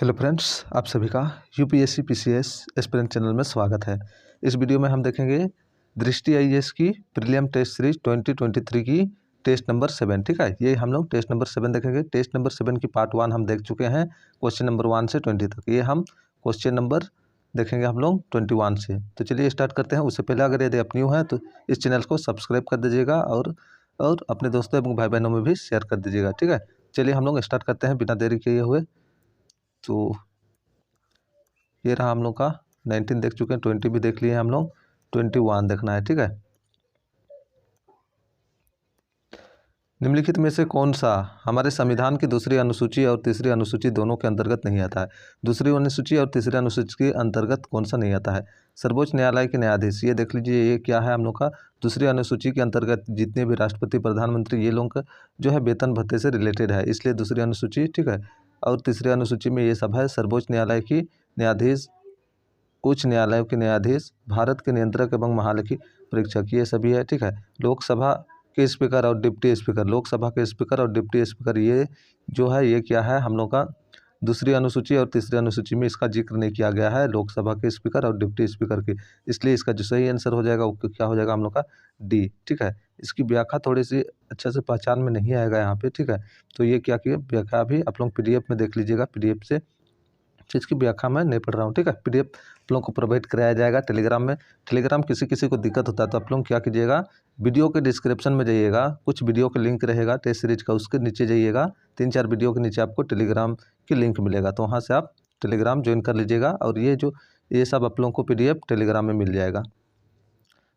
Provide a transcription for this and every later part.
Hello friends, आप सभी का यूपीएससी पीसीएस एस्पिरेंट चैनल में स्वागत है। इस वीडियो में हम देखेंगे दृष्टि आईएएस की प्रीलियम टेस्ट सीरीज 2023 की टेस्ट नंबर 7। ठीक है, ये हम लोग टेस्ट नंबर 7 देखेंगे। टेस्ट नंबर 7 की पार्ट 1 हम देख चुके हैं, क्वेश्चन नंबर 1 से 20 तक। ये हम क्वेश्चन नंबर देखेंगे हम लोग 21 से। तो चलिए स्टार्ट करते हैं। उससे पहले अगर यदि आप न्यू हैं तो इस चैनल को सब्सक्राइब कर दीजिएगा और अपने दोस्तों एवं भाई बहनों में भी शेयर कर दीजिएगा। ठीक है, चलिए हम लोग स्टार्ट करते हैं बिना देरी किए हुए। तो ये रहा हम लोग का 19 देख चुके हैं, 20 भी देख लिए हम लोग, 21 देखना है। ठीक है, निम्नलिखित में से कौन सा हमारे संविधान की दूसरी अनुसूची और तीसरी अनुसूची दोनों के अंतर्गत नहीं आता है? दूसरी अनुसूची और तीसरी अनुसूची के अंतर्गत कौन सा नहीं आता है? सर्वोच्च न्यायालय के न्यायाधीश, ये देख लीजिए, ये क्या है हम लोग का दूसरी अनुसूची के अंतर्गत जितने भी राष्ट्रपति, प्रधानमंत्री, ये लोग का जो है वेतन भत्ते से रिलेटेड है, इसलिए दूसरी अनुसूची। ठीक है, और तीसरी अनुसूची में ये सब है। सर्वोच्च न्यायालय की न्यायाधीश, उच्च न्यायालयों के न्यायाधीश, भारत के नियंत्रक एवं महालेखी परीक्षक, ये सभी है। ठीक है, लोकसभा के स्पीकर और डिप्टी स्पीकर, लोकसभा के स्पीकर और डिप्टी स्पीकर, ये जो है ये क्या है हम लोग का दूसरी अनुसूची और तीसरी अनुसूची में इसका जिक्र नहीं किया गया है, लोकसभा के स्पीकर और डिप्टी स्पीकर की। इसलिए इसका जो सही आंसर हो जाएगा वो क्या हो जाएगा हम लोग का डी। ठीक है, इसकी व्याख्या थोड़ी सी अच्छे से पहचान में नहीं आएगा यहाँ पे। ठीक है, तो ये क्या किया, व्याख्या भी आप लोग पीडीएफ में देख लीजिएगा। पीडीएफ से इसकी व्याख्या मैं नहीं पढ़ रहा हूँ। ठीक है, पीडीएफ आप लोगों को प्रोवाइड कराया जाएगा टेलीग्राम में। टेलीग्राम किसी को दिक्कत होता है तो आप लोग क्या कीजिएगा, वीडियो के डिस्क्रिप्शन में जाइएगा, कुछ वीडियो का लिंक रहेगा टेस्ट सीरीज का, उसके नीचे जाइएगा, 3-4 वीडियो के नीचे आपको टेलीग्राम की लिंक मिलेगा, तो वहाँ से आप टेलीग्राम ज्वाइन कर लीजिएगा और ये सब आप लोगों को पीडीएफ टेलीग्राम में मिल जाएगा।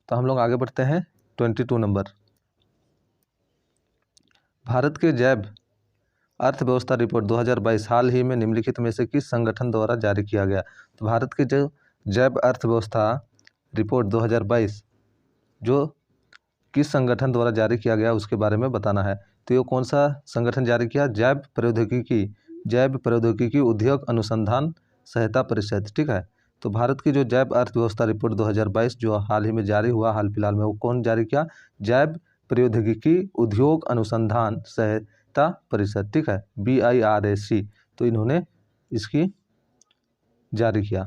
तो हम लोग आगे बढ़ते हैं। 22 नंबर, भारत के जैव अर्थव्यवस्था रिपोर्ट 2022 हाल ही में निम्नलिखित में से किस संगठन द्वारा जारी किया गया? तो भारत के जो जैव अर्थव्यवस्था रिपोर्ट 2022 जो किस संगठन द्वारा जारी किया गया उसके बारे में बताना है। तो ये कौन सा संगठन जारी किया? जैव प्रौद्योगिकी उद्योग अनुसंधान सहायता परिषद। ठीक है, तो भारत की जो जैव अर्थव्यवस्था रिपोर्ट 2022 जो हाल ही में जारी हुआ, हाल फिलहाल में, वो कौन जारी किया? जैव प्रौद्योगिकी उद्योग अनुसंधान सहायता परिषद। ठीक है, BIRAC, तो इन्होंने इसकी जारी किया।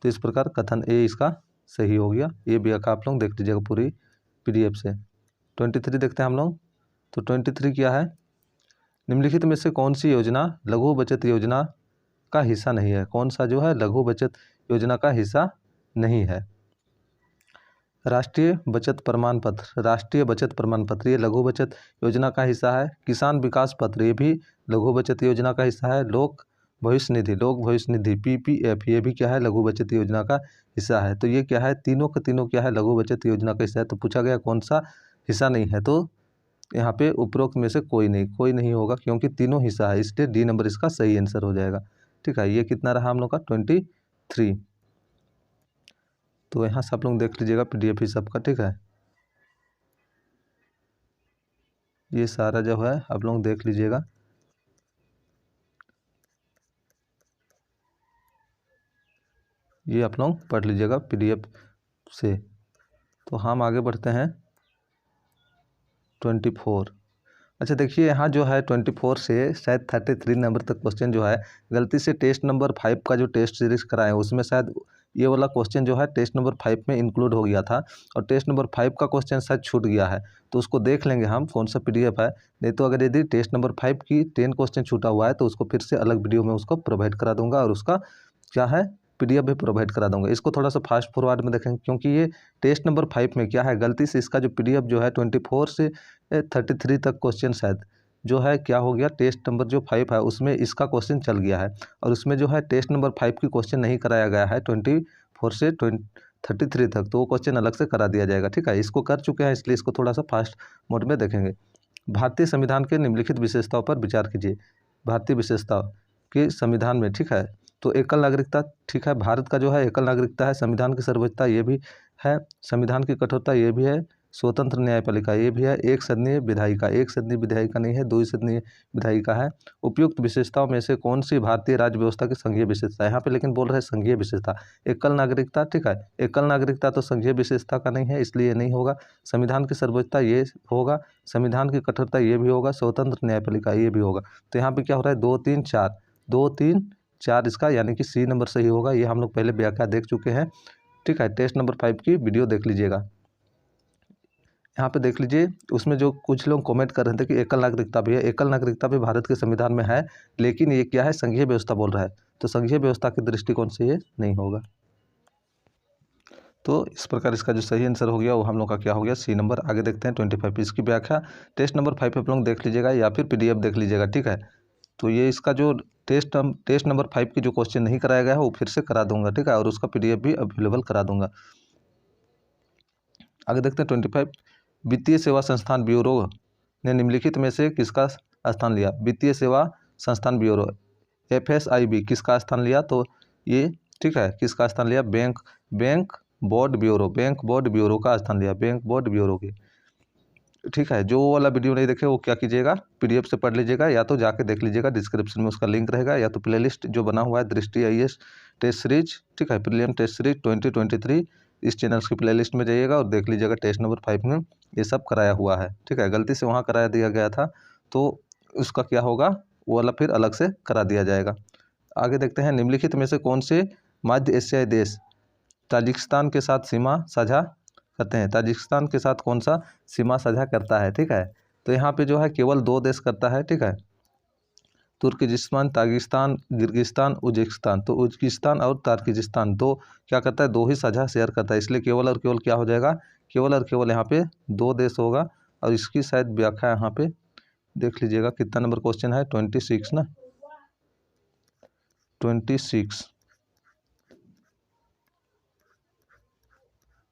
तो इस प्रकार कथन ए इसका सही हो गया। ये व्याख्या आप लोग देख लीजिएगा पूरी पीडीएफ से। 23 देखते हैं हम लोग। तो 23 क्या है, निम्नलिखित में से कौन सी योजना लघु बचत योजना का हिस्सा नहीं है? कौन सा जो है लघु बचत योजना का हिस्सा नहीं है? राष्ट्रीय बचत प्रमाण पत्र, राष्ट्रीय बचत प्रमाण पत्र ये लघु बचत योजना का हिस्सा है। किसान विकास पत्र ये भी लघु बचत योजना का हिस्सा है। लोक भविष्य निधि PPF ये भी क्या है, लघु बचत योजना का हिस्सा है। तो ये क्या है, तीनों के तीनों क्या है, लघु बचत योजना का हिस्सा है। तो पूछा गया कौन सा हिस्सा नहीं है, तो यहाँ पे उपरोक्त में से कोई नहीं होगा, क्योंकि तीनों हिस्सा है, इसलिए डी नंबर इसका सही आंसर हो जाएगा। ठीक है, ये कितना रहा हम लोग का 23। तो यहाँ से आप लोग देख लीजिएगा पीडीएफ ही सबका। ठीक है, ये सारा जो है आप लोग देख लीजिएगा। ये आप लोग पढ़ लीजिएगा पीडीएफ से। तो हम आगे बढ़ते हैं 24। अच्छा देखिए, यहाँ जो है 24 से शायद 33 नंबर तक क्वेश्चन जो है गलती से टेस्ट नंबर 5 का जो टेस्ट सीरीज कराए उसमें शायद ये वाला क्वेश्चन जो है टेस्ट नंबर 5 में इंक्लूड हो गया था और टेस्ट नंबर 5 का क्वेश्चन शायद छूट गया है। तो उसको देख लेंगे हम कौन सा पीडीएफ है। नहीं तो अगर यदि टेस्ट नंबर 5 की 10 क्वेश्चन छूटा हुआ है तो उसको फिर से अलग वीडियो में उसको प्रोवाइड करा दूंगा और उसका क्या है पीडीएफ भी प्रोवाइड करा दूंगा। इसको थोड़ा सा फास्ट फॉरवर्ड में देखेंगे, क्योंकि ये टेस्ट नंबर 5 में क्या है गलती से इसका जो पीडीएफ जो है 24 से 33 तक क्वेश्चन शायद जो है क्या हो गया, टेस्ट नंबर जो 5 है उसमें इसका क्वेश्चन चल गया है और उसमें जो है टेस्ट नंबर 5 की क्वेश्चन नहीं कराया गया है 24 से 33 तक, तो वो क्वेश्चन अलग से करा दिया जाएगा। ठीक है, इसको कर चुके हैं इसलिए इसको थोड़ा सा फास्ट मोड में देखेंगे। भारतीय संविधान के निम्नलिखित विशेषताओं पर विचार कीजिए। भारतीय विशेषताओं के संविधान में, ठीक है, तो एकल नागरिकता, ठीक है, भारत का जो है एकल नागरिकता है। संविधान की सर्वोच्चता ये भी है, संविधान की कठोरता ये भी है, स्वतंत्र न्यायपालिका ये भी है, एक सदनीय विधायिका नहीं है, 2 सदनीय विधायिका है। उपयुक्त विशेषताओं में से कौन सी भारतीय राज्य व्यवस्था की संघीय विशेषता है? यहाँ पे लेकिन बोल रहे हैं संघीय विशेषता, एकल नागरिकता। ठीक है, एकल नागरिकता तो संघीय विशेषता का नहीं है, इसलिए ये नहीं होगा। संविधान की सर्वोच्चता ये होगा, संविधान की कठोरता ये भी होगा, स्वतंत्र न्यायपालिका ये भी होगा। तो यहाँ पे क्या हो रहा है 2 3 4, 2 3 4 इसका यानी कि सी नंबर सही होगा। ये हम लोग पहले व्याख्या देख चुके हैं, ठीक है। टेस्ट नंबर 5 की वीडियो देख लीजिएगा। यहाँ पे देख लीजिए, उसमें जो कुछ लोग कमेंट कर रहे थे कि एकल नागरिकता भी है। एकल नागरिकता भी भारत के संविधान में है, लेकिन ये क्या है, संघीय व्यवस्था बोल रहा है, तो संघीय व्यवस्था के दृष्टिकोण से ये नहीं होगा। तो इस प्रकार इसका जो सही आंसर हो गया वो हम लोग का क्या हो गया, सी नंबर। आगे देखते हैं 25। इसकी व्याख्या टेस्ट नंबर 5 आप लोग देख लीजिएगा या फिर PDF देख लीजिएगा, ठीक है। तो ये इसका जो टेस्ट नंबर 5 की जो क्वेश्चन नहीं कराया गया है वो फिर से करा दूंगा, ठीक है, और उसका PDF भी अवेलेबल करा दूंगा। आगे देखते हैं 25। वित्तीय सेवा संस्थान ब्यूरो ने निम्नलिखित में से किसका स्थान लिया। वित्तीय सेवा संस्थान ब्यूरो FSIB किसका स्थान लिया, तो ये ठीक है किसका स्थान लिया, बैंक बोर्ड ब्यूरो का स्थान लिया, बैंक बोर्ड ब्यूरो के, ठीक है। जो वाला वीडियो नहीं देखे वो क्या कीजिएगा, PDF से पढ़ लीजिएगा या तो जाके देख लीजिएगा, डिस्क्रिप्शन में उसका लिंक रहेगा, या तो प्लेलिस्ट जो बना हुआ है दृष्टि IAS टेस्ट सीरीज, ठीक है, प्रीलिम टेस्ट सीरीज 2023, इस चैनल की प्लेलिस्ट में जाइएगा और देख लीजिएगा टेस्ट नंबर 5 में ये सब कराया हुआ है, ठीक है। गलती से वहाँ कराया दिया गया था तो उसका क्या होगा, वो वाला फिर अलग से करा दिया जाएगा। आगे देखते हैं, निम्नलिखित में से कौन से मध्य एशियाई देश ताजिकिस्तान के साथ सीमा साझा करते हैं। ताजिकिस्तान के साथ कौन सा सीमा साझा करता है, ठीक है। तो यहाँ पे जो है केवल 2 देश करता है, ठीक है, तुर्कमेनिस्तान, ताजिकिस्तान, किर्गिस्तान, उज्बेकिस्तान। तो उज्बेकिस्तान और ताजिकिस्तान दो क्या करता है, 2 ही साझा शेयर करता है, इसलिए केवल और केवल क्या हो जाएगा, केवल और केवल यहाँ पे 2 देश होगा। और इसकी शायद व्याख्या यहाँ पे देख लीजिएगा, कितना नंबर क्वेश्चन है, 26 ना, 26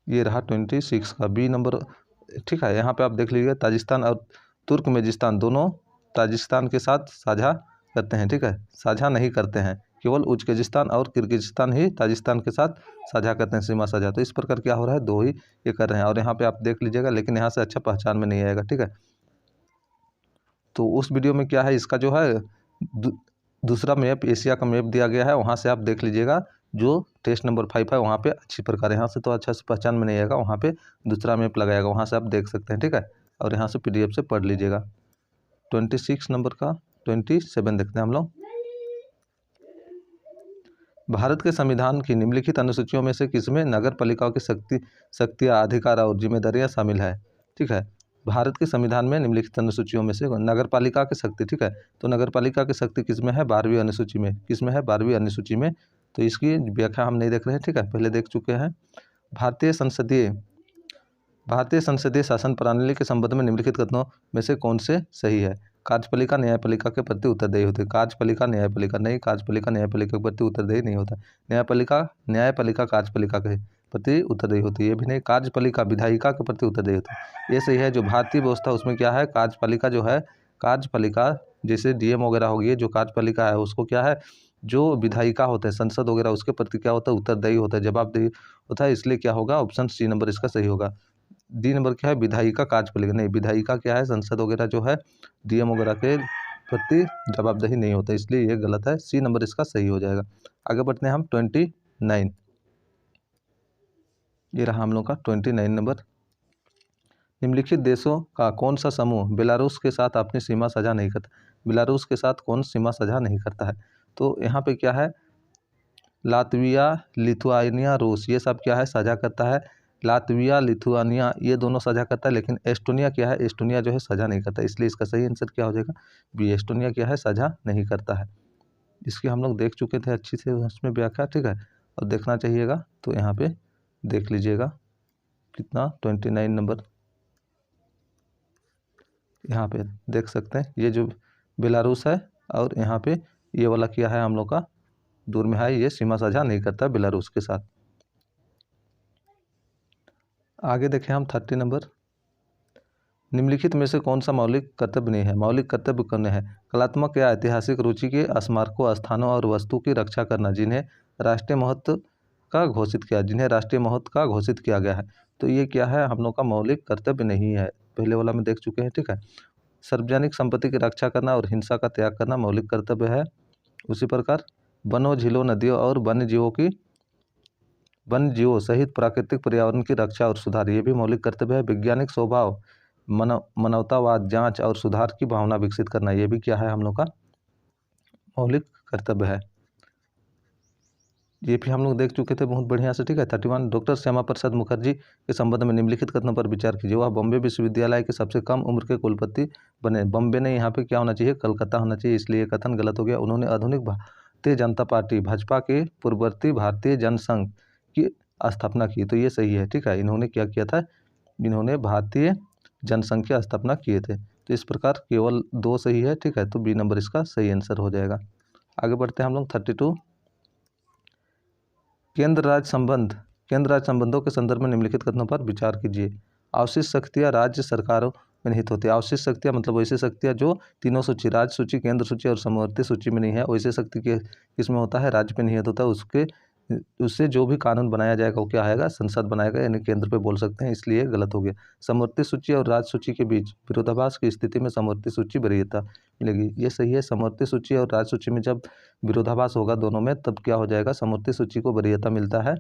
ये रहा 26 का B नंबर, ठीक है। यहाँ पे आप देख लीजिए, ताजिकिस्तान और तुर्कमेनिस्तान दोनों ताजिकिस्तान के साथ साझा करते हैं, ठीक है, साझा नहीं करते हैं, केवल उज्बेकिस्तान और किर्गिस्तान ही ताजिकिस्तान के साथ साझा करते हैं सीमा साझा। तो इस प्रकार क्या हो रहा है, 2 ही ये कर रहे हैं। और यहाँ पे आप देख लीजिएगा, लेकिन यहाँ से अच्छा पहचान में नहीं आएगा, ठीक है। तो उस वीडियो में क्या है, इसका जो है दूसरा मैप, एशिया का मैप दिया गया है, वहाँ से आप देख लीजिएगा। जो टेस्ट नंबर 5 है वहाँ पे अच्छी प्रकार, यहाँ से तो अच्छा से पहचान में नहीं आएगा, वहाँ पे दूसरा मैप लगाएगा, वहाँ से आप देख सकते हैं, ठीक है। और यहाँ से PDF से पढ़ लीजिएगा। 26 नंबर का 27 देखते हैं हम लोग। भारत के संविधान की निम्नलिखित अनुसूचियों में से किसमें नगर पालिकाओं की शक्तियाँ, अधिकार और जिम्मेदारियाँ शामिल है, ठीक है। भारत के संविधान में निम्नलिखित अनुसूचियों में से नगर पालिका की शक्ति, ठीक है, तो नगर पालिका की शक्ति किसमें है, 12वीं अनुसूची में, किसमें है, 12वीं अनुसूची में। तो इसकी व्याख्या हम नहीं देख रहे हैं, ठीक है, पहले देख चुके हैं। भारतीय संसदीय शासन प्रणाली के संबंध में निम्नलिखित कथनों में से कौन से सही है। कार्यपालिका न्यायपालिका के प्रति उत्तरदायी होती है। कार्यपालिका न्यायपालिका नहीं, कार्यपालिका न्यायपालिका के प्रति उत्तरदायी नहीं होता। न्यायपालिका कार्यपालिका के प्रति उत्तरदायी होती है, ये भी नहीं। कार्यपालिका विधायिका के प्रति उत्तरदायी होती है, ये सही है। जो भारतीय व्यवस्था उसमें क्या है, कार्यपालिका जो है, कार्यपालिका जैसे DM वगैरह हो गई, जो कार्यपालिका है उसको क्या है, जो विधायिका होते हैं, संसद वगैरह, उसके प्रति क्या होता है, उत्तरदायी होता है, जवाबदेही होता है, इसलिए क्या होगा, ऑप्शन C नंबर इसका सही होगा। D नंबर क्या है, विधायिका कार्यपालिका नहीं, विधायिका क्या है, संसद वगैरह जो है, DM वगैरह के प्रति जवाबदेही नहीं होता, इसलिए ये गलत है, C नंबर इसका सही हो जाएगा। आगे बढ़ते हैं हम 29, ये रहा हम लोग का 29 नंबर। निम्नलिखित देशों का कौन सा समूह बेलारूस के साथ अपनी सीमा साझा नहीं करता। बेलारूस के साथ कौन सीमा साझा नहीं करता है, तो यहाँ पे क्या है, लातविया, लिथुआनिया, रूस, ये सब क्या है, साझा करता है। लातविया, लिथुआनिया ये दोनों साझा करता है, लेकिन एस्टोनिया क्या है, एस्टोनिया जो है साझा नहीं करता, इसलिए इसका सही आंसर क्या हो जाएगा, B एस्टोनिया क्या है, साझा नहीं करता है। इसकी हम लोग देख चुके थे अच्छी से उसमें व्याख्या, ठीक है, और देखना चाहिएगा तो यहाँ पे देख लीजिएगा कितना 29 नंबर, यहाँ पे देख सकते हैं, ये जो बेलारूस है और यहाँ पे ये वाला क्या है हम लोग का दूर में है, ये सीमा साझा नहीं करता बेलारूस के साथ। आगे देखें हम 30 नंबर। निम्नलिखित में से कौन सा मौलिक कर्तव्य नहीं है। मौलिक कर्तव्य कौन है, कलात्मक या ऐतिहासिक रुचि के स्मारकों, स्थानों और वस्तु की रक्षा करना जिन्हें राष्ट्रीय महत्व का घोषित किया गया है। तो ये क्या है, हम लोग का मौलिक कर्तव्य नहीं है, पहले वाला में देख चुके हैं, ठीक है। सार्वजनिक संपत्ति की रक्षा करना और हिंसा का त्याग करना मौलिक कर्तव्य है। उसी प्रकार वनों, झीलों, नदियों और वन्य जीवों सहित प्राकृतिक पर्यावरण की रक्षा और सुधार, ये भी मौलिक कर्तव्य है। वैज्ञानिक स्वभाव, मानवतावाद, जांच और सुधार की भावना विकसित करना, ये भी क्या है हम लोग का मौलिक कर्तव्य है। ये भी हम लोग देख चुके थे बहुत बढ़िया से, ठीक है। 31 डॉक्टर श्यामा प्रसाद मुखर्जी के संबंध में निम्नलिखित कथनों पर विचार कीजिए। वह बॉम्बे विश्वविद्यालय के सबसे कम उम्र के कुलपति बने। बॉम्बे नहीं, यहाँ पे क्या होना चाहिए, कलकत्ता होना चाहिए, इसलिए कथन गलत हो गया। उन्होंने आधुनिक भारतीय जनता पार्टी भाजपा के पूर्ववर्ती भारतीय जनसंघ की स्थापना की, तो ये सही है, ठीक है। इन्होंने क्या किया था, इन्होंने भारतीय जनसंघ की स्थापना किए थे। तो इस प्रकार केवल 2 सही है, ठीक है। तो बी नंबर इसका सही आंसर हो जाएगा। आगे बढ़ते हैं हम लोग 32। केंद्र राज्य संबंधों के संदर्भ में निम्नलिखित कथनों पर विचार कीजिए। अवशिष्ट शक्तियाँ राज्य सरकारों में निहित होती है। अवशिष्ट शक्तियाँ मतलब वैसे शक्तियाँ जो तीनों सूची, राज्य सूची, केंद्र सूची और समवर्ती सूची में नहीं है, वैसे शक्ति के किसमें होता है, राज्य पे निहित होता है। उससे जो भी कानून बनाया जाएगा वो क्या आएगा, संसद बनाएगा, यानी केंद्र पे बोल सकते हैं, इसलिए गलत हो गया। समवर्ती सूची और राज्य सूची के बीच विरोधाभास की स्थिति में समवर्ती सूची वरीयता मिलेगी, ये सही है। समवर्ती सूची और राज्य सूची में जब विरोधाभास होगा दोनों में, तब क्या हो जाएगा, समवर्ती सूची को वरीयता मिलता है,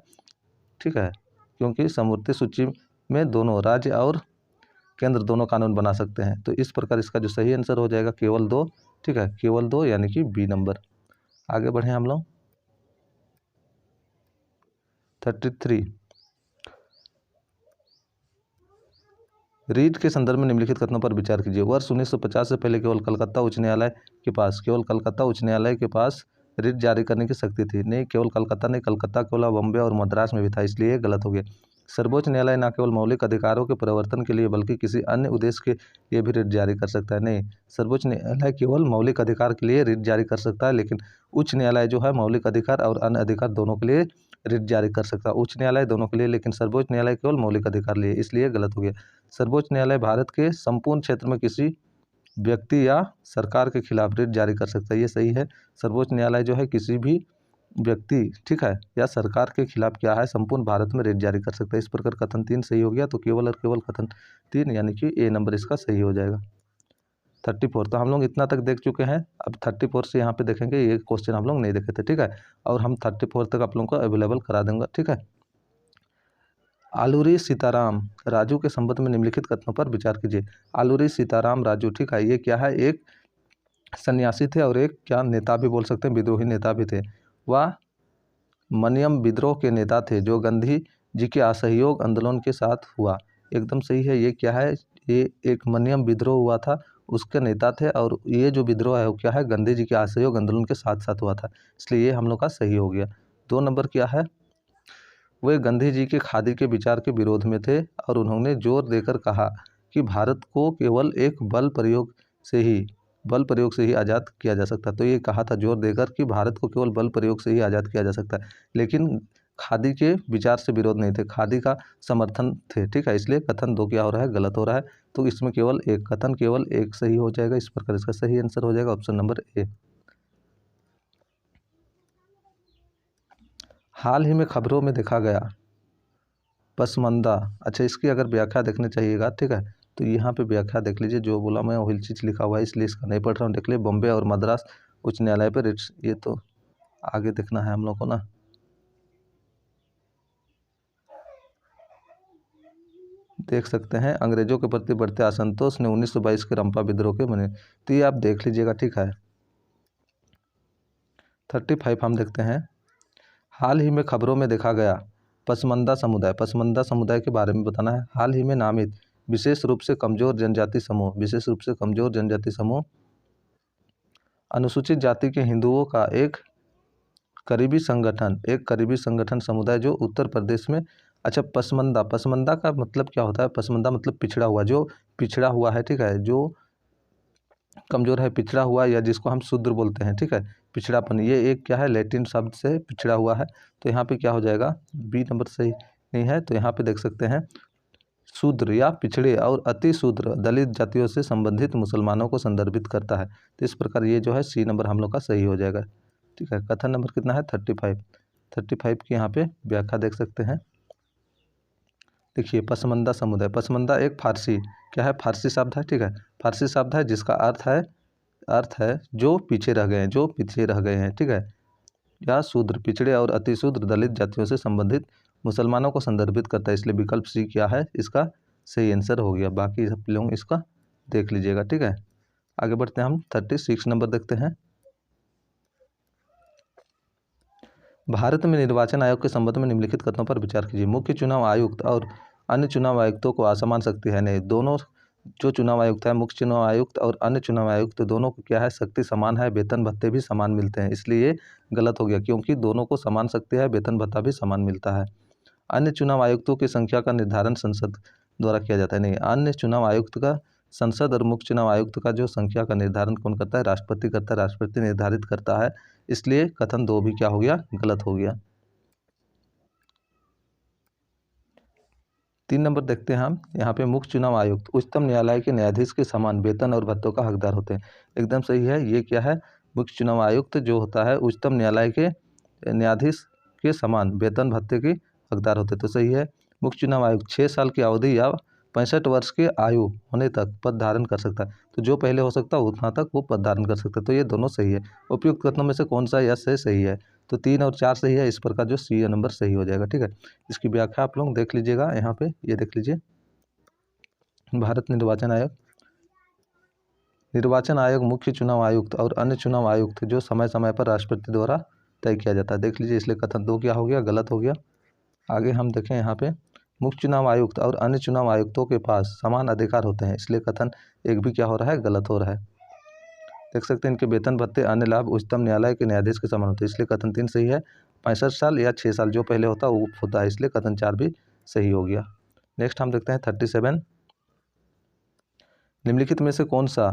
ठीक है। क्योंकि समवर्ती सूची में दोनों राज्य और केंद्र दोनों कानून बना सकते हैं। तो इस प्रकार इसका जो सही आंसर हो जाएगा केवल 2, ठीक है, केवल 2 यानी कि बी नंबर। आगे बढ़े हम लोग 33। रीट के संदर्भ में निम्नलिखित कथनों पर विचार कीजिए। वर्ष 1950 से पहले केवल कलकत्ता उच्च न्यायालय के पास रीट जारी करने की शक्ति थी। नहीं, केवल कलकत्ता नहीं, कलकत्ता के अलावा बॉम्बे और मद्रास में भी था, इसलिए गलत हो गया। सर्वोच्च न्यायालय न केवल मौलिक अधिकारों के परिवर्तन के लिए बल्कि किसी अन्य उद्देश्य के लिए भी रीट जारी कर सकता है। नहीं, सर्वोच्च न्यायालय केवल मौलिक अधिकार के लिए रीट जारी कर सकता है, लेकिन उच्च न्यायालय जो है मौलिक अधिकार और अन्य अधिकार दोनों के लिए रीट जारी कर सकता है। उच्च न्यायालय दोनों के लिए, लेकिन सर्वोच्च न्यायालय केवल मौलिक अधिकार लिए, इसलिए गलत हो गया। सर्वोच्च न्यायालय भारत के संपूर्ण क्षेत्र में किसी व्यक्ति या सरकार के खिलाफ रीट जारी कर सकता है, ये सही है। सर्वोच्च न्यायालय जो है किसी भी व्यक्ति, ठीक है, या सरकार के खिलाफ क्या है, संपूर्ण भारत में रीट जारी कर सकता है। इस प्रकार कथन 3 सही हो गया, तो केवल और केवल कथन 3 यानी कि ए नंबर इसका सही हो जाएगा। 34, तो हम लोग इतना तक देख चुके हैं। अब 34 से यहाँ पे देखेंगे, ये क्वेश्चन हम लोग नहीं देखे थे, ठीक है, और हम 34 तक आप लोगों को अवेलेबल करा दूंगा, ठीक है। आलूरी सीताराम राजू के संबंध में निम्नलिखित कथनों पर विचार कीजिए। आलूरी सीताराम राजू, ठीक है, ये क्या है, एक सन्यासी थे और एक क्या नेता भी बोल सकते हैं, विद्रोही नेता भी थे। वह मनियम विद्रोह के नेता थे जो गांधी जी के असहयोग आंदोलन के साथ हुआ। एकदम सही है। ये क्या है, ये एक मनियम विद्रोह हुआ था, उसके नेता थे, और ये जो विद्रोह है वो क्या है, गांधी जी के असहयोग आंदोलन के साथ साथ हुआ था, इसलिए ये हम लोग का सही हो गया। 2 नंबर क्या है, वे गांधी जी के खादी के विचार के विरोध में थे और उन्होंने जोर देकर कहा कि भारत को केवल एक बल प्रयोग से ही आज़ाद किया जा सकता है। तो ये कहा था जोर देकर कि भारत को केवल बल प्रयोग से ही आज़ाद किया जा सकता है, लेकिन खादी के विचार से विरोध नहीं थे, खादी का समर्थन थे, ठीक है। इसलिए कथन 2 क्या हो रहा है, गलत हो रहा है। तो इसमें केवल एक कथन, केवल एक सही हो जाएगा। इस प्रकार इसका सही आंसर हो जाएगा ऑप्शन नंबर ए। हाल ही में खबरों में देखा गया पसमंदा, अच्छा, इसकी अगर व्याख्या देखने चाहिएगा, ठीक है, तो यहाँ पे व्याख्या देख लीजिए। जो बोला मैं वही चीज़ लिखा हुआ है, इसलिए इसका नहीं पढ़ रहा हूँ, देख लीजिए। बॉम्बे और मद्रास उच्च न्यायालय पर रिट्स, ये तो आगे देखना है हम लोग को ना। देख सकते हैं, अंग्रेजों के प्रति बढ़ते असंतोष ने 1922 के रंपा विद्रोह के बने, तो ये आप देख लीजिएगा, ठीक है। 35 हम देखते हैं। हाल ही में खबरों में देखा गया पसमंदा समुदाय के बारे में बताना है। हाल ही में नामित विशेष रूप से कमजोर जनजाति समूह अनुसूचित जाति के हिंदुओं का एक करीबी संगठन समुदाय जो उत्तर प्रदेश में, अच्छा, पसमंदा का मतलब क्या होता है, पसमंदा मतलब पिछड़ा हुआ, जो पिछड़ा हुआ है, ठीक है, जो कमजोर है, पिछड़ा हुआ, या जिसको हम शूद्र बोलते हैं, ठीक है, पिछड़ापन, ये एक क्या है, लैटिन शब्द से पिछड़ा हुआ है। तो यहाँ पे क्या हो जाएगा, बी नंबर सही नहीं है। तो यहाँ पे देख सकते हैं, शूद्र या पिछड़े और अति शूद्र दलित जातियों से संबंधित मुसलमानों को संदर्भित करता है। तो इस प्रकार ये जो है सी नंबर हम लोग का सही हो जाएगा, ठीक है। कथन नंबर कितना है, 35 की यहाँ पे व्याख्या देख सकते हैं। देखिए, पसमंदा समुदाय, पसमंदा एक फारसी क्या है, फारसी शब्द है, ठीक है, फारसी शब्द है जिसका अर्थ है जो पीछे रह गए हैं, ठीक है, या शूद्र, पिछड़े और अति शूद्र दलित जातियों से संबंधित मुसलमानों को संदर्भित करता है, इसलिए विकल्प सी क्या है, इसका सही आंसर हो गया। बाकी सब लोग इसका देख लीजिएगा, ठीक है। आगे बढ़ते हैं, हम 36 नंबर देखते हैं। भारत में निर्वाचन आयोग के संबंध में निम्नलिखित कथनों पर विचार कीजिए। मुख्य चुनाव आयुक्त और अन्य चुनाव आयुक्तों को असमान शक्ति है नहीं। दोनों जो चुनाव आयुक्त है, मुख्य चुनाव आयुक्त और अन्य चुनाव आयुक्त, दोनों को क्या है, शक्ति समान है, वेतन भत्ते भी समान मिलते हैं, इसलिए ये गलत हो गया, क्योंकि दोनों को समान शक्ति है, वेतन भत्ता भी समान मिलता है। अन्य चुनाव आयुक्तों की संख्या का निर्धारण संसद द्वारा किया जाता है नहीं। अन्य चुनाव आयुक्त का संसद और मुख्य चुनाव आयुक्त का जो संख्या का निर्धारण कौन करता है, राष्ट्रपति करता है, राष्ट्रपति निर्धारित करता है, इसलिए कथन 2 भी क्या हो गया, गलत हो गया। 3 नंबर देखते हैं हम। यहाँ पे मुख्य चुनाव आयुक्त उच्चतम न्यायालय के न्यायाधीश के समान वेतन और भत्तों का हकदार होते हैं। एकदम सही है, ये क्या है, मुख्य चुनाव आयुक्त जो होता है उच्चतम न्यायालय के न्यायाधीश के समान वेतन भत्ते के हकदार होते, तो सही है। मुख्य चुनाव आयुक्त 6 साल की अवधि या 65 वर्ष की आयु होने तक पद धारण कर सकता है, तो जो पहले हो सकता है उतना तक वो पद धारण कर सकता है, तो ये दोनों सही है। उपयुक्त कथनों में से कौन सा यस है, सही है, तो 3 और 4 सही है, इस प्रकार जो सी नंबर सही हो जाएगा। ठीक है, इसकी व्याख्या आप लोग देख लीजिएगा, यहाँ पे ये देख लीजिए। भारत निर्वाचन आयोग, निर्वाचन आयोग मुख्य चुनाव आयुक्त और अन्य चुनाव आयुक्त जो समय समय पर राष्ट्रपति द्वारा तय किया जाता है, देख लीजिए, इसलिए कथन 2 क्या हो गया, गलत हो गया। आगे हम देखें, यहाँ पे मुख्य चुनाव आयुक्त और अन्य चुनाव आयुक्तों के पास समान अधिकार होते हैं, इसलिए कथन 1 भी क्या हो रहा है, गलत हो रहा है। देख सकते हैं इनके वेतन भत्ते अन्य लाभ उच्चतम न्यायालय के न्यायाधीश के समान होते हैं, इसलिए कथन 3 सही है। 65 साल या 6 साल जो पहले होता है वो होता है, इसलिए कथन 4 भी सही हो गया। नेक्स्ट हम देखते हैं 37। निम्नलिखित में से कौन सा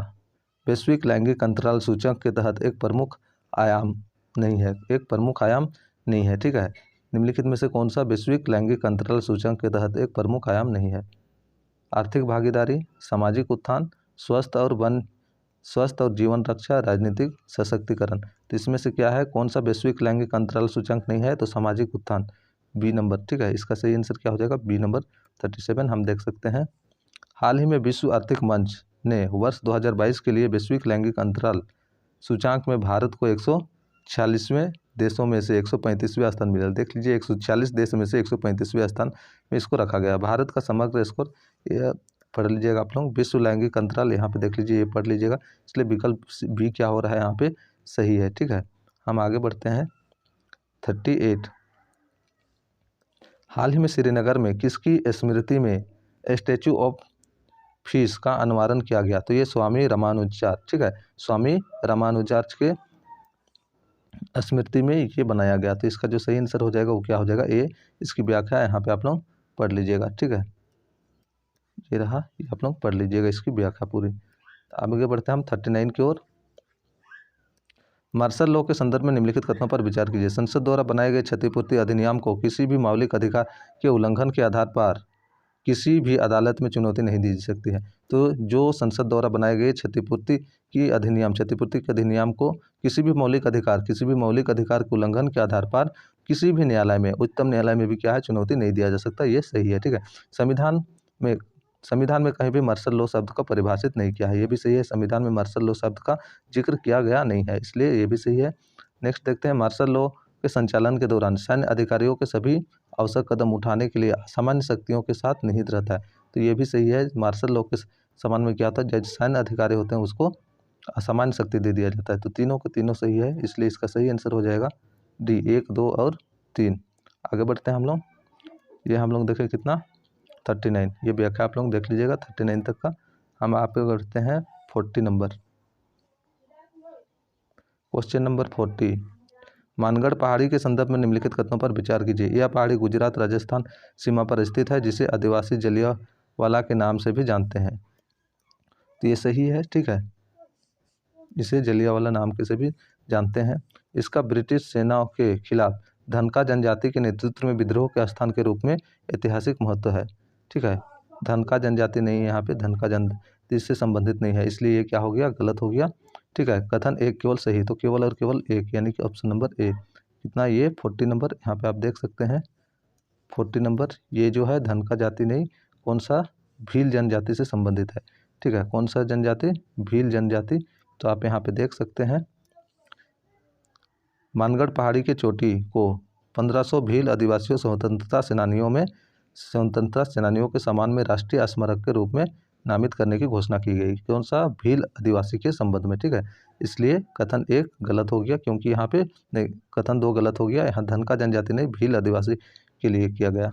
वैश्विक लैंगिक अंतराल सूचक के तहत एक प्रमुख आयाम नहीं है, एक प्रमुख आयाम नहीं है। ठीक है, निम्नलिखित में से कौन सा वैश्विक लैंगिक अंतराल सूचक के तहत एक प्रमुख आयाम नहीं है। आर्थिक भागीदारी, सामाजिक उत्थान, स्वस्थ और जीवन रक्षा, राजनीतिक सशक्तिकरण, तो इसमें से क्या है, कौन सा वैश्विक लैंगिक अंतराल सूचकांक नहीं है, तो सामाजिक उत्थान, बी नंबर। ठीक है, इसका सही आंसर क्या हो जाएगा, बी नंबर 37। हम देख सकते हैं हाल ही में विश्व आर्थिक मंच ने वर्ष 2022 के लिए वैश्विक लैंगिक अंतराल सूचकांक में भारत को 146वें देशों में से 135वां स्थान मिला। देख लीजिए, 146 देश में से 135वें स्थान में इसको रखा गया। भारत का समग्र स्कोर पढ़ लीजिएगा आप लोग, विश्व लैंगिक अंतराल, यहाँ पे देख लीजिए, ये पढ़ लीजिएगा, इसलिए विकल्प भी क्या हो रहा है, यहाँ पे सही है। ठीक है, हम आगे बढ़ते हैं 38। हाल ही में श्रीनगर में किसकी स्मृति में स्टैचू ऑफ पीस का अनावरण किया गया, तो ये स्वामी रामानुजाचार्य, ठीक है, स्वामी रामानुजाचार्य के स्मृति में ये बनाया गया, तो इसका जो सही आंसर हो जाएगा वो क्या हो जाएगा, ए। इसकी व्याख्या यहाँ पे आप लोग पढ़ लीजिएगा। ठीक है, ये रहा, ये आप लोग पढ़ लीजिएगा इसकी व्याख्या पूरी। आगे बढ़ते हैं हम 39 की ओर। मार्शल लॉ के संदर्भ में निम्नलिखित कथनों पर विचार कीजिए। संसद द्वारा बनाए गए क्षतिपूर्ति अधिनियम को किसी भी मौलिक अधिकार के उल्लंघन के आधार पर किसी भी अदालत में चुनौती नहीं दी जा सकती है। तो जो संसद द्वारा बनाए गए क्षतिपूर्ति के अधिनियम को किसी भी मौलिक अधिकार के उल्लंघन के आधार पर किसी भी न्यायालय में, उच्चतम न्यायालय में भी क्या है, चुनौती नहीं दिया जा सकता, ये सही है। ठीक है, संविधान में कहीं भी मार्शल लॉ शब्द का परिभाषित नहीं किया है, ये भी सही है। संविधान में मार्शल लॉ शब्द का जिक्र किया गया नहीं है, इसलिए ये भी सही है। नेक्स्ट देखते हैं, मार्शल लॉ के संचालन के दौरान सैन्य अधिकारियों के सभी आवश्यक कदम उठाने के लिए सामान्य शक्तियों के साथ निहित रहता है, तो ये भी सही है। मार्शल लॉ के समान में क्या होता है, जज सैन्य अधिकारी होते हैं उसको असामान्य शक्ति दे दिया जाता है, तो तीनों के तीनों सही है, इसलिए इसका सही आंसर हो जाएगा डी, 1, 2 और 3। आगे बढ़ते हैं हम लोग, ये हम लोग देखें कितना 39, ये व्याख्या आप लोग देख लीजिएगा 39 तक का। हम आगे बढ़ते हैं 40 नंबर, क्वेश्चन नंबर 40। मानगढ़ पहाड़ी के संदर्भ में निम्नलिखित कथनों पर विचार कीजिए। यह पहाड़ी गुजरात राजस्थान सीमा पर स्थित है, जिसे आदिवासी जलियांवाला के नाम से भी जानते हैं, तो ये सही है। ठीक है, इसे जलियांवाला नाम के से भी जानते हैं। इसका ब्रिटिश सेना के खिलाफ धनका जनजाति के नेतृत्व में विद्रोह के स्थान के रूप में ऐतिहासिक महत्व है। ठीक है, धनका जनजाति नहीं है यहाँ पे, धनका जनजाति इससे संबंधित नहीं है, इसलिए ये क्या हो गया, गलत हो गया। ठीक है, कथन 1 केवल सही, तो केवल और केवल 1, यानी कि ऑप्शन नंबर ए। कितना, ये 40 नंबर, यहाँ पे आप देख सकते हैं 40 नंबर, ये जो है धनका जाति नहीं, कौन सा, भील जनजाति से संबंधित है। ठीक है, कौन सा जनजाति, भील जनजाति, तो आप यहाँ पे देख सकते हैं मानगढ़ पहाड़ी की चोटी को 1500 भील आदिवासियों स्वतंत्रता सेनानियों के सम्मान में राष्ट्रीय स्मारक के रूप में नामित करने की घोषणा की गई। कौन सा? भील आदिवासी के संबंध में, ठीक है। इसलिए कथन 1 गलत हो गया, क्योंकि यहाँ पे नहीं, कथन 2 गलत हो गया। यहाँ धनका जनजाति नहीं, भील आदिवासी के लिए किया गया।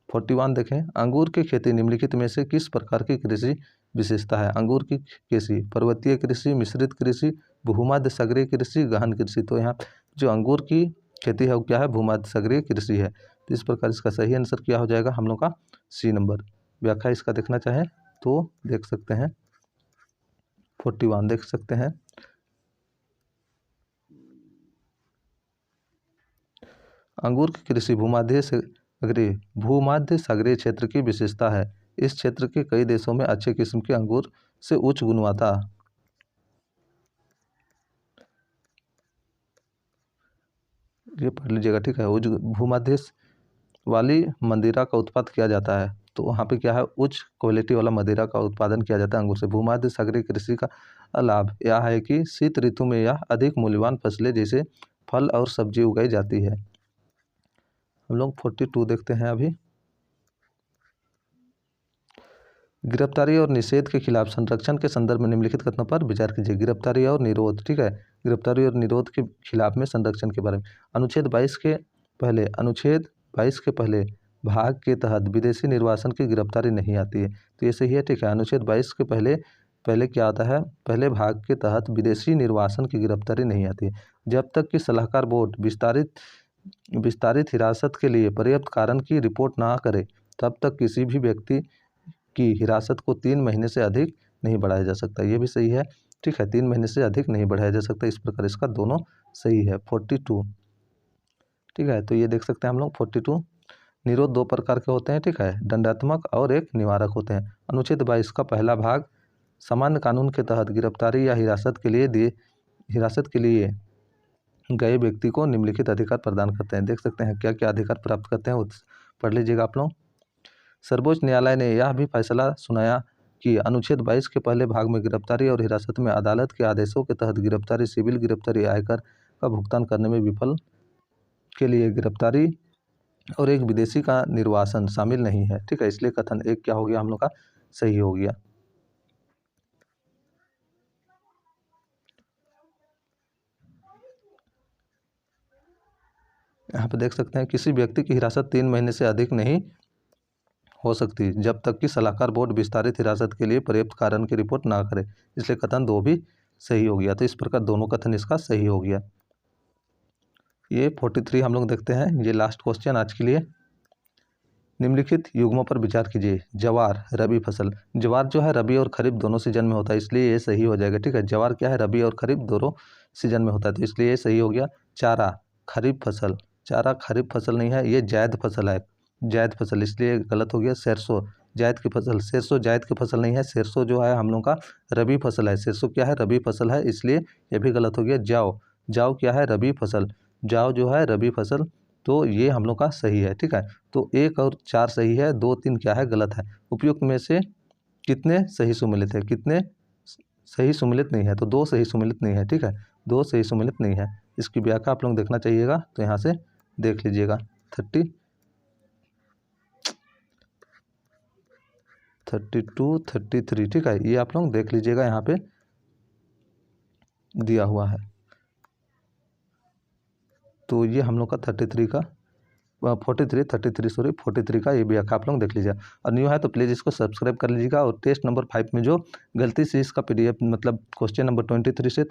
41 देखें, अंगूर की खेती निम्नलिखित में से किस प्रकार की कृषि विशेषता है? अंगूर की कृषि पर्वतीय कृषि, मिश्रित कृषि, भूमध्य सागरीय कृषि, गहन कृषि। तो यहाँ जो अंगूर की खेती है वो क्या है? भूमध्य सागरीय कृषि है। तो इस प्रकार इसका सही आंसर क्या हो जाएगा हम लोग का? C number. व्याख्या इसका देखना चाहें तो देख सकते हैं, 41 देख सकते हैं। अंगूर की कृषि भूमध्य सागरीय क्षेत्र की विशेषता है। इस क्षेत्र के कई देशों में अच्छे किस्म के अंगूर से उच्च गुणवत्ता ये पढ़ लीजिएगा, ठीक है। उच्च भूमध्य वाली मदिरा का उत्पादन किया जाता है। तो वहाँ पे क्या है? उच्च क्वालिटी वाला मदिरा का उत्पादन किया जाता है अंगूर से। भूमध्य सागरीय कृषि का लाभ यह है कि शीत ऋतु में यह अधिक मूल्यवान फसलें जैसे फल और सब्जी उगाई जाती है। हम लोग 42 देखते हैं अभी। गिरफ्तारी और निषेध के खिलाफ संरक्षण के संदर्भ में निम्नलिखित कथनों पर विचार कीजिए। गिरफ्तारी और निरोध, ठीक है। गिरफ्तारी और निरोध के खिलाफ में संरक्षण के बारे में अनुच्छेद 22 के पहले भाग के तहत विदेशी निर्वासन की गिरफ्तारी नहीं आती है। तो ये सही है, ठीक है। अनुच्छेद 22 के पहले क्या आता है? पहले भाग के तहत विदेशी निर्वासन की गिरफ्तारी नहीं आती है। जब तक कि सलाहकार बोर्ड विस्तारित हिरासत के लिए पर्याप्त कारण की रिपोर्ट ना करे, तब तक किसी भी व्यक्ति की हिरासत को 3 महीने से अधिक नहीं बढ़ाया जा सकता। ये भी सही है, ठीक है। 3 महीने से अधिक नहीं बढ़ाया जा सकता। इस प्रकार इसका दोनों सही है। 42, ठीक है। तो ये देख सकते हैं हम लोग 42। निरोध 2 प्रकार के होते हैं, ठीक है। दंडात्मक और एक निवारक होते हैं। अनुच्छेद 22 का पहला भाग सामान्य कानून के तहत गिरफ्तारी या हिरासत के लिए गए व्यक्ति को निम्नलिखित अधिकार प्रदान करते हैं। देख सकते हैं क्या क्या अधिकार प्राप्त करते हैं, पढ़ लीजिएगा आप लोग। सर्वोच्च न्यायालय ने यह भी फैसला सुनाया कि अनुच्छेद 22 के पहले भाग में गिरफ्तारी और हिरासत में अदालत के आदेशों के तहत गिरफ्तारी, सिविल गिरफ्तारी, आयकर का भुगतान करने में विफल के लिए गिरफ्तारी और एक विदेशी का निर्वासन शामिल नहीं है, ठीक है। इसलिए कथन 1 क्या हो गया हम लोग का? सही हो गया। यहाँ पे देख सकते हैं किसी व्यक्ति की हिरासत 3 महीने से अधिक नहीं हो सकती जब तक कि सलाहकार बोर्ड विस्तारित हिरासत के लिए पर्याप्त कारण की रिपोर्ट ना करे। इसलिए कथन 2 भी सही हो गया। तो इस प्रकार दोनों कथन इसका सही हो गया। ये 43 हम लोग देखते हैं। ये लास्ट क्वेश्चन आज के लिए। निम्नलिखित युग्मों पर विचार कीजिए। जवार रबी फसल। जवार जो है रबी और खरीफ दोनों सीजन में होता है, इसलिए ये सही हो जाएगा, ठीक है। जवार क्या है? रबी और खरीफ दोनों सीजन में होता है, तो इसलिए ये सही हो गया। चारा खरीफ फसल। चारा खरीफ फसल नहीं है, ये जायद फसल है, जायद फसल, इसलिए गलत हो गया। सरसों जायद की फसल। सरसों जायद की फसल नहीं है, सरसों जो है हम लोग का रबी फसल है। सरसों क्या है? रबी फसल है, इसलिए ये भी गलत हो गया। जाव, जाव क्या है? रबी फसल। जाव जो है रबी फसल, तो ये हम लोग का सही है, ठीक है। तो 1 और 4 सही है, 2 3 क्या है? गलत है। उपयुक्त में से कितने सही सुमेलित है? कितने सही सुमेलित नहीं है? तो 2 सही सुमेलित नहीं है, ठीक है। 2 सही सुमेलित नहीं है। इसकी व्याख्या आप लोग देखना चाहिएगा, तो यहाँ से देख लीजिएगा। 32, 33, ठीक है। ये आप लोग देख लीजिएगा, यहाँ पे दिया हुआ है। तो ये हम लोग का 33 का 43 का ये व्याख्या आप लोग देख लीजिए। और न्यू है तो प्लीज़ इसको सब्सक्राइब कर लीजिएगा। और टेस्ट नंबर 5 में जो गलती से इसका PDF मतलब क्वेश्चन नंबर 24 से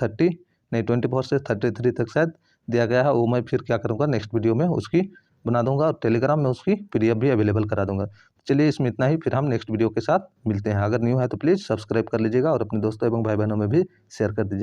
33 तक शायद दिया गया है, वो मैं फिर क्या करूँगा नेक्स्ट वीडियो में उसकी बना दूंगा और टेलीग्राम में उसकी PDF भी अवेलेबल करा दूंगा। चलिए इसमें इतना ही, फिर हम नेक्स्ट वीडियो के साथ मिलते हैं। अगर न्यू है तो प्लीज़ सब्सक्राइब कर लीजिएगा और अपने दोस्तों एवं भाई बहनों में भी शेयर कर दीजिए।